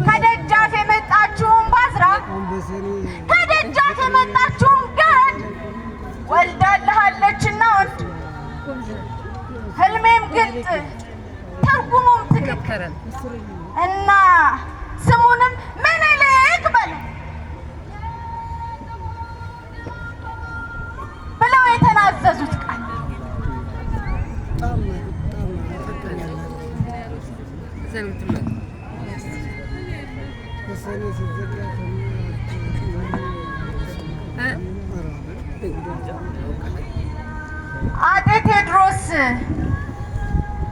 ከደጃፍ የመጣችውን ባዝራ ከደጃፍ የመጣችውን ገረድ ወልዳለሃለችና ወንድ ህልሜም ግልጥ ትርጉሙም ትክክል እና ስሙንም ምኒልክ በሉ ብለው የተናዘዙት ቃል አጤ ቴዎድሮስ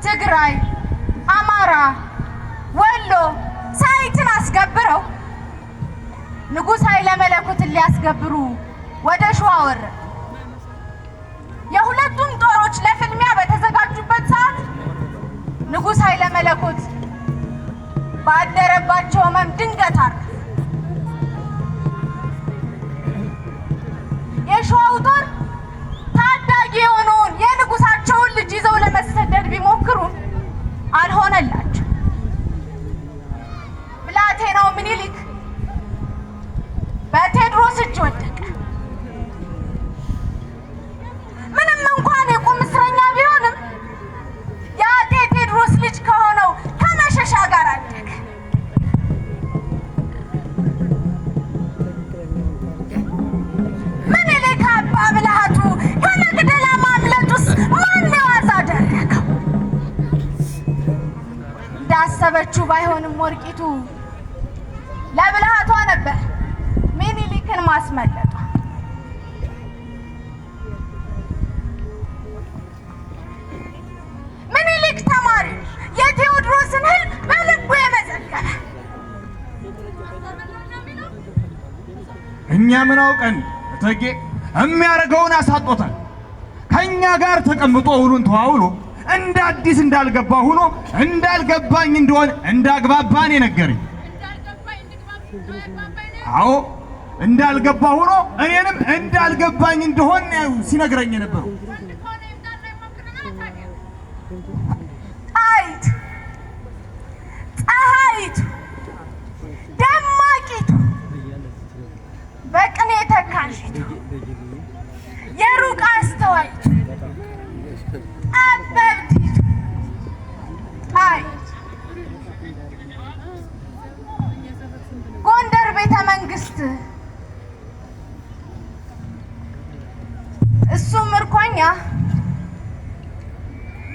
ትግራይ፣ አማራ፣ ወሎ ሳይትን አስገብረው ንጉሥ ኃይለ መለኮትን ሊያስገብሩ ወደ ሸዋ ወረዱ። የሁለቱም ጦሮች ለፍልሚያ በተዘጋጁበት ሰዓት ንጉሥ ኃይለ መለኮት ባደረባቸው ሕመም ድንገት አረፉ። የሸዋው ጦር ታዳጊ የሆነውን የንጉሳቸውን ልጅ ይዘው ለመሰደድ ቢሞክሩም አልሆነላቸው። ብላቴናው ምኒልክ በቴዎድሮስ እጅ ወደቀ። ምንም እንኳን የቁም እስረኛ ቢሆንም የአጤ ቴዎድሮስ ልጅ ከሆነው ከመሸሻ ጋር አደገ። ምኒልክ አባ ብልሃቱ ከመግደላ ማምለጡስ ማን የዋዛ አደረገው? እንዳሰበችው ባይሆንም ወርቂቱ ለብልሃቷ ነበር ምኒልክን ማስመለጧ። ምኒልክ ተማሪ የቴዎድሮስን ህልም በልቡ የመዘገበ እኛ ምን አውቀን እቴጌ የሚያደርገውን አሳጦታል። ከኛ ጋር ተቀምጦ ውሉን ተዋውሎ እንደ አዲስ እንዳልገባ ሆኖ እንዳልገባኝ እንደሆነ እንዳግባባን የነገረኝ። አዎ እንዳልገባ ሆኖ እኔንም እንዳልገባኝ እንደሆነ ሲነግረኝ የነበረው። ጣይቱ ፀሐይቱ ደማቂቱ በቅኔ ተካሽቱ የሩቅ አስተዋይቱ አበብቲቱ ጣይቱ ጎንደር ቤተ መንግስት እሱ ምርኮኛ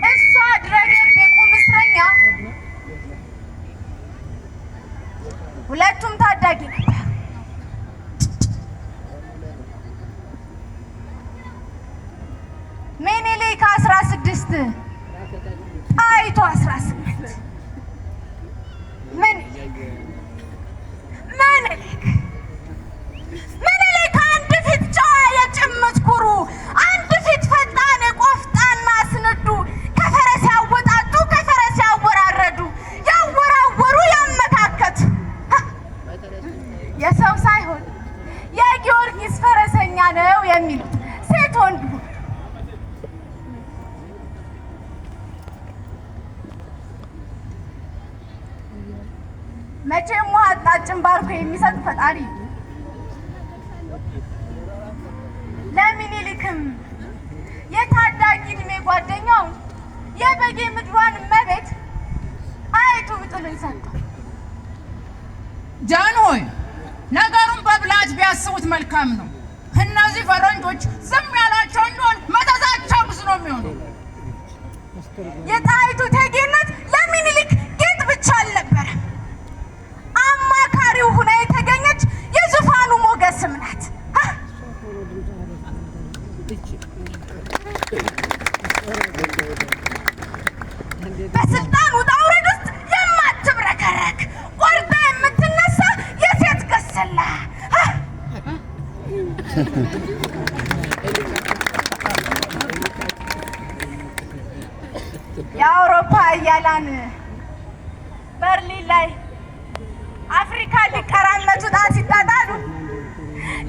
እሷ ድረገብ የቁም እስረኛ ሁለቱም ታዳጊ ነበር። ምኒልክ 16 ጣይቱ 18 ምኒልክ አንድ ፊት ጨዋ የጭምት ኩሩ፣ አንድ ፊት ፈጣን የቆፍጣና አስነዱ፣ ከፈረስ ያወጣጡ ከፈረስ ያወራረዱ፣ ያወራወሩ ያመካከቱ የሰው ሳይሆን የጊዮርጊስ ፈረሰኛ ነው የሚሉት ሴት ወንዱ መቼም ውሃ አጣጭን ባርኮ የሚሰጥ ፈጣሪ ለምኒልክም የታዳጊ ዕድሜ ጓደኛው የበጌ ምድሯን እመቤት ጣይቱ ብጡልን ሰጠው። ጃን ሆይ ነገሩን በብልሃት ቢያስቡት መልካም ነው። እነዚህ ፈረንጆች ዝም ያላቸው እንደሆን መዘዛቸው ብዙ ነው የሚሆነው። የጣይቱ እቴጌነት ለምኒልክ ጌጥ ብቻ አልነበረም፣ አማካሪው ሁና የተገኘች የዙፋኑ ሞገስም ናት። በስልጣን ውጣ ውረድ ውስጥ የማትብረከረክ ቆርጣ የምትነሳ የሴት ገሰላ የአውሮፓ ኃያላን በርሊን ላይ አፍሪካ ሊቀራመቱ ዕጣ ሲጣጣሉ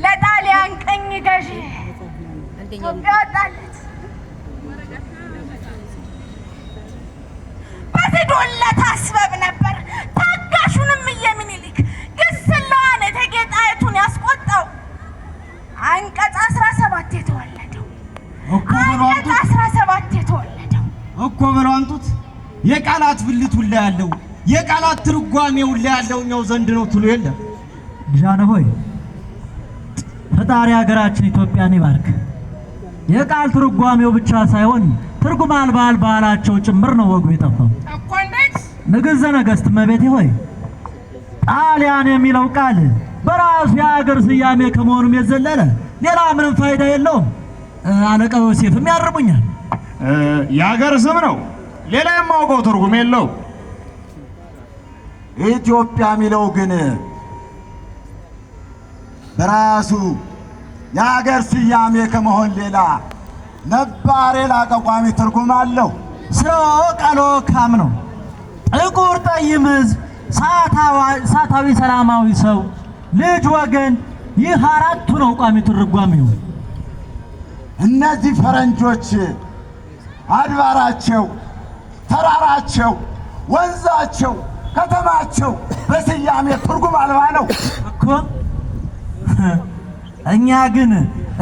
ለጣሊያን ቅኝ ገዢ ኢትዮጵያ ወጣለት። በትዶለት አስበብ ነበር የቃላት ብልት ሁላ ያለው የቃላት ትርጓሜ ሁላ ያለው እኛው ዘንድ ነው ትሉ የለ ጃንሆይ ፈጣሪ ሀገራችን ኢትዮጵያን ይባርክ። የቃል ትርጓሜው ብቻ ሳይሆን ትርጉም አልባ ባህላቸው ጭምር ነው ወጉ የጠፋው እኮ። እንዴት ንግሥተ ነገሥት እመቤቴ ሆይ ጣሊያን የሚለው ቃል በራሱ የሀገር ስያሜ ከመሆኑም የዘለለ ሌላ ምንም ፋይዳ የለውም። አለቃ ዮሴፍም ያርሙኛል። የሀገር ስም ነው፣ ሌላ የማውቀው ትርጉም የለው። ኢትዮጵያ የሚለው ግን በራሱ የሀገር ስያሜ ከመሆን ሌላ ነባር የላቀ ቋሚ ትርጉም አለው። ስራው ቃሎ ካም ነው። ጥቁር ጠይም ሕዝብ፣ ሳታዊ ሰላማዊ ሰው፣ ልጅ፣ ወገን፣ ይህ አራቱ ነው ቋሚ ትርጓሜው። እነዚህ ፈረንጆች አድባራቸው፣ ተራራቸው፣ ወንዛቸው፣ ከተማቸው በስያሜ ትርጉም አልባ ነው እኮ። እኛ ግን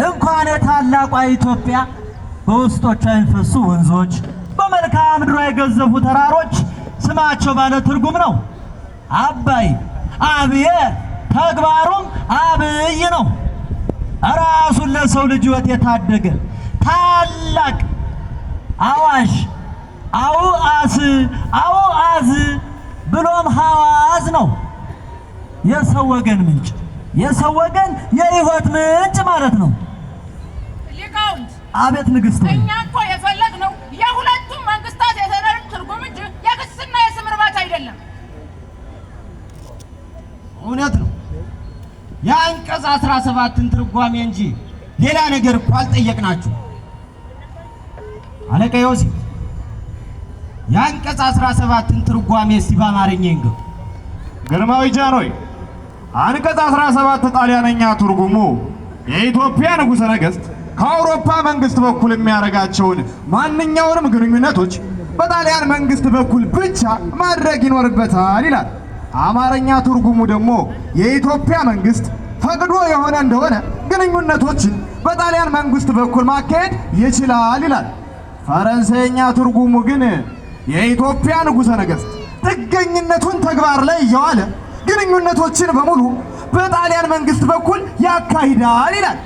እንኳን የታላቋ ኢትዮጵያ በውስጦቿ የሚፈሱ ወንዞች፣ በመልክዓ ምድሯ የገዘፉ ተራሮች ስማቸው ባለ ትርጉም ነው። አባይ አብየ ተግባሩም አብይ ነው። ራሱን ለሰው ልጅ ሕይወት የታደገ ታላቅ አዋሽ አውአዝ ብሎም ሐዋዝ ነው። የሰው ወገን ምንጭ፣ የሰው ወገን የሕይወት ምንጭ ማለት ነው። ሊቃውንት አቤት ንግሥት ሆይ እኛ እኮ የፈለግነው የሁለቱም መንግስታት የተደረገ ትርጉም እንጂ የክስና የስም እርባታ አይደለም። እውነት ነው። የአንቀጽ 17ን ትርጓሜ እንጂ ሌላ ነገር እኮ አልጠየቅናችሁ። አለቃ ዮሴፍ የአንቀጽ 17ን ትርጓሜ እስቲ በአማርኛ ይንገሩ። ግርማዊ ጃንሆይ አንቀጽ 17 ጣሊያነኛ ትርጉሙ የኢትዮጵያ ንጉሠ ነገሥት ከአውሮፓ መንግስት በኩል የሚያደርጋቸውን ማንኛውንም ግንኙነቶች በጣሊያን መንግስት በኩል ብቻ ማድረግ ይኖርበታል ይላል። አማርኛ ትርጉሙ ደግሞ የኢትዮጵያ መንግስት ፈቅዶ የሆነ እንደሆነ ግንኙነቶችን በጣሊያን መንግስት በኩል ማካሄድ ይችላል ይላል። ፈረንሳይኛ ትርጉሙ ግን የኢትዮጵያ ንጉሠ ነገሥት ጥገኝነቱን ተግባር ላይ እየዋለ ግንኙነቶችን በሙሉ በጣሊያን መንግስት በኩል ያካሂዳል ይላል።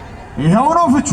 ይኸው ነው ፍቹ።